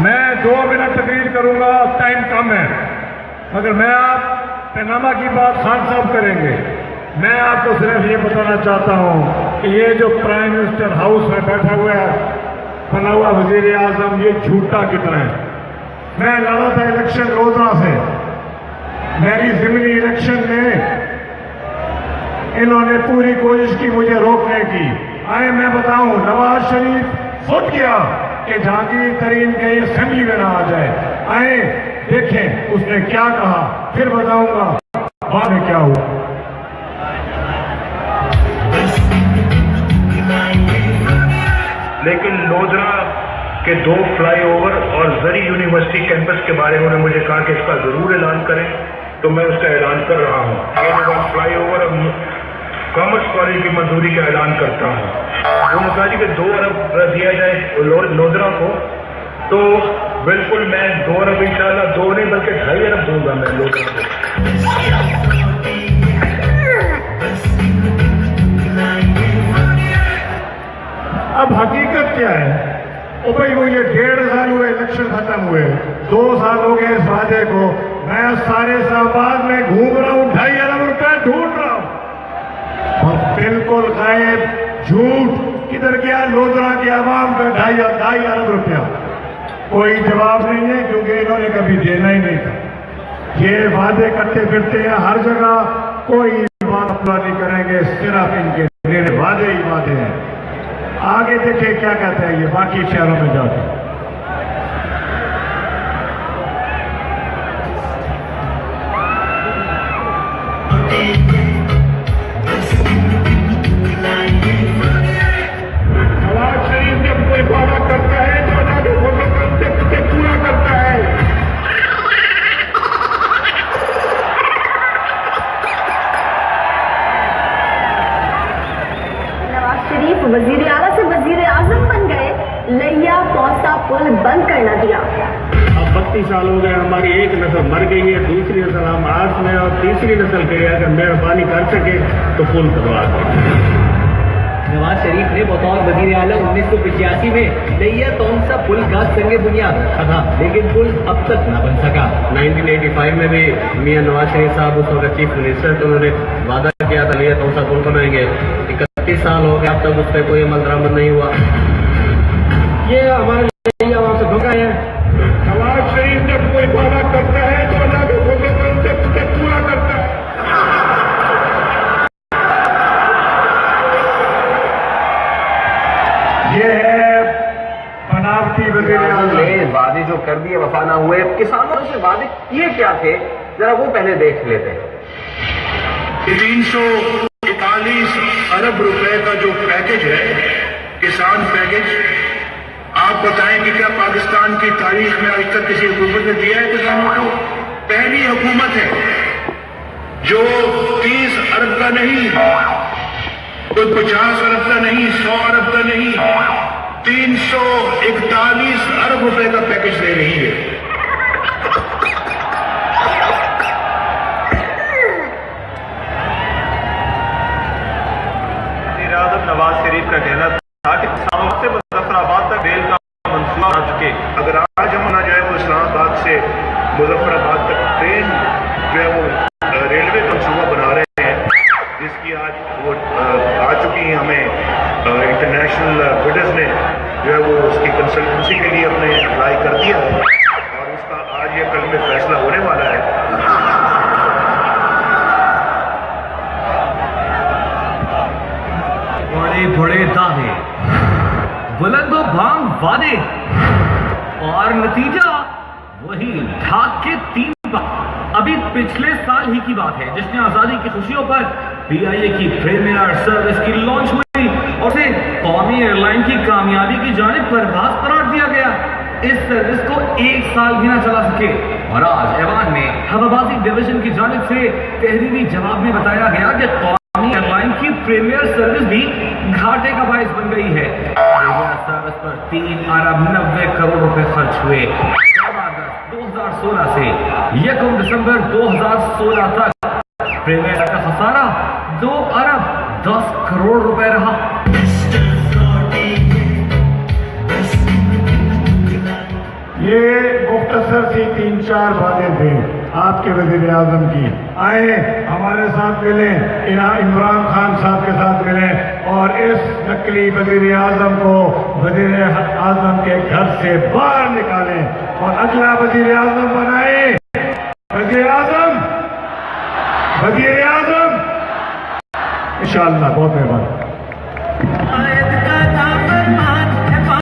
मैं 2 मिनट तकरीर करूंगा, टाइम कम है, मगर मैं आप पैनामा की बात खान साहब करेंगे। मैं आपको सिर्फ ये बताना चाहता हूं कि ये जो प्राइम मिनिस्टर हाउस में बैठा हुआ है बना हुआ वजीर आजम, ये झूठा कितना है। मैं लड़ा था इलेक्शन रोजा से, मेरी जिमनी इलेक्शन में इन्होंने पूरी कोशिश की मुझे रोकने की। आए मैं बताऊं, नवाज शरीफ फुट गया कि जहांगीर तरीन के असेंबली में ना आ जाए। आए देखें उसने क्या कहा, फिर बताऊंगा बाद में क्या हुआ। लेकिन लोधरा के 2 फ्लाईओवर और जरी यूनिवर्सिटी कैंपस के बारे में उन्होंने मुझे कहा कि इसका जरूर ऐलान करें, तो मैं उसका ऐलान कर रहा हूँ। फ्लाईओवर और कॉमर्स कॉलेज की मंजूरी का ऐलान करता हूँ। उन्होंने कहा कि 2 अरब दिया जाए लोधरा को, तो बिल्कुल मैं 2 अरब इंशाल्लाह 2 नहीं बल्कि 2.5 अरब दूंगा मैं लोधरा को। अब हकीकत क्या है? ओ भाई, मुझे 1.5 साल हुए इलेक्शन खत्म हुए, 2 साल हो गए इस वादे को। मैं सारे शाहबाद में घूम रहा हूं, 2.5 अरब रुपए ढूंढ रहा हूं और बिल्कुल गायब, झूठ। किधर गया लोधरा की आवाम का 2.5 अरब रुपया? कोई जवाब नहीं है, क्योंकि इन्होंने कभी देना ही नहीं था। ये वादे करते फिरते हैं हर जगह, कोई बात पूरा नहीं करेंगे, सिर्फ इनके मेरे वादे ही वादे हैं। आगे देखिए क्या कहते हैं ये बाकी शहरों में जाके। नवाज शरीफ जब कोई वादा करता है तो से पूरा करता है। नवाज शरीफ वजीर आला से वजीर आजम बन गए, लैया पौसा पुल बंद करना दिया। अब 32 साल हो गए, हमारी एक नस्ल मर गई है, दूसरी नस्ल हम आस में, और तीसरी नस्ल के अगर मेहरबानी कर सके तो पुल करवा दें। नवाज शरीफ ने बतौर वजीर आला 1985 में लैया तौसा पुल का संग बुनियाद रखा था, लेकिन पुल अब तक न बन सका। 1985 में भी मियां नवाज शरीफ साहब उस वक्त चीफ मिनिस्टर, तो उन्होंने वादा किया था लैया तौसा पुल बनाएंगे। 31 साल हो गए, अब तक उस पर कोई अमल दरामद नहीं हुआ। ये हमारे लैया वहां से धोखा है। नवाज शरीफ जब कोई वादा करता है तो अल्लाह के हुक्म से पूरा करता है। ये है बनावटी वजीर आज़म। वादे जो कर दिए वफा ना हुए। किसानों से वादे किए क्या थे, जरा वो पहले देख लेते हैं। 341 अरब रुपए का जो पैकेज है, किसान पैकेज, आप बताएं कि क्या पाकिस्तान की तारीख में आज तक किसी हुकूमत ने दिया है किसानों को? पहली हुकूमत है जो 30 अरब का नहीं, कोई 50 अरब का नहीं, 100 अरब का नहीं, 341 अरब रुपए का पैकेज दे रही है। नवाज शरीफ का कहना था कि किसानों से मुजफ्फराबाद तक रेल का मंसूबा बना चुके। अगर आज हम ना जाए वो इस्लामाबाद से मुजफ्फराबाद तक ट्रेन जो है वो रेलवे मंसूबा बना रहे हैं, जिसकी आज वो आ चुकी है हमें इंटरनेशनल बिडर्स ने जो है वो उसकी कंसल्टेंसी के लिए अपने अप्लाई कर दिया है और उसका आज या कल में फैसला होने वाला है। बड़े बड़े दावे, बुलंदो भांग वादे और नतीजा वही ढाक के 3 बार। अभी पिछले साल ही की बात है, जिसने आजादी की खुशियों पर PIA की प्रीमियर सर्विस की लॉन्च हुई और उसे कौमी एयरलाइन की कामयाबी की जानिब परवाज करार दिया गया। इस सर्विस को 1 साल भी ना चला सके और आज ऐवान में हवाबाजी डिवीजन की जानिब से तहरीरी जवाब में बताया गया कि कौमी एयरलाइन की प्रीमियर सर्विस भी घाटे का बायस बन गई है। प्रीमियर सर्विस पर 3 अरब 90 करोड़ रुपए खर्च हुए। 2016 से 1 दिसंबर 2016 तक प्रीमियर का खसारा 2 अरब 10 करोड़ रुपए रहा। ये मुख्तसर सी 3-4 बातें थी आपके वजीर आजम की। आए हमारे साथ मिलें, इमरान खान साहब के साथ मिलें और इस नकली वजीर आजम को वजीर आजम के घर से बाहर निकालें और अगला वजीर आजम बनाए। वजीर आजम इंशाअल्लाह। बहुत मेहरबानी।